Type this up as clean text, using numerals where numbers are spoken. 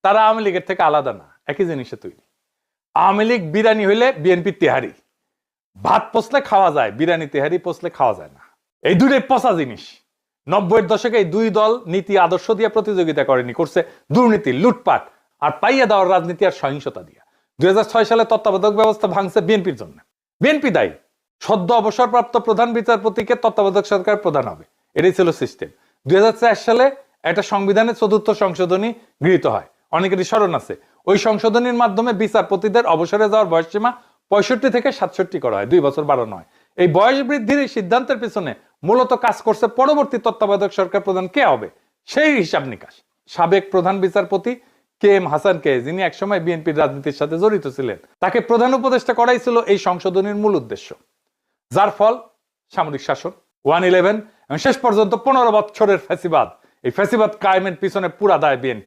তারা আওয়ামী লীগের থেকে আলাদা না, একই জিনিসে তৈরি। আওয়ামী লীগ বিরিয়ানি হইলে বিএনপি তেহারি, ভাত পোষলে খাওয়া যায়, বিরিয়ানি তেহারি পোষলে খাওয়া যায় না। এই দুটোই পচা জিনিস। 90-এর দশকে এই দুই দল নীতি আদর্শ দিয়ে প্রতিযোগিতা করেনি, করছে দুর্নীতি, লুটপাট আর পাইয়া দেওয়ার রাজনীতি আর সহিংসতা দিয়া। 2006 সালে তত্ত্বাবধায়ক ব্যবস্থা ভাঙছে বিএনপির জন্য। বিএনপি দায়ী। সদ্য অবসরপ্রাপ্ত প্রধান বিচারপতিকে তত্ত্বাবধায়ক সরকার প্রধান হবে, এটাই ছিল সিস্টেম। 2004 সালে একটা সংবিধানের 4র্থ সংশোধনী গৃহীত হয়, অনেকেরই স্মরণ আছে। ওই সংশোধনীর মাধ্যমে বিচারপতিদের অবসরে যাওয়ার বয়সসীমা 65 থেকে 67 করা হয়, 2 বছর বাড়ানো হয়। এই বয়স বৃদ্ধির এই সিদ্ধান্তের পিছনে মূলত কাজ করছে পরবর্তী তত্ত্বাবধায়ক সরকার প্রধান কে হবে সেই হিসাব নিকাশ। সাবেক প্রধান বিচারপতি KM হাসানকে, যিনি একসময় বিএনপির রাজনীতির সাথে জড়িত ছিলেন, তাকে প্রধান উপদেষ্টা করাই ছিল এই সংশোধনীর মূল উদ্দেশ্য। যার ফল সামরিক শাসন, 1/11 এবং শেষ পর্যন্ত 15 বছরের ফ্যাসিবাদ। এই ফ্যাসিবাদ কায়েমের পিছনে পুরা দায় বিএনপি।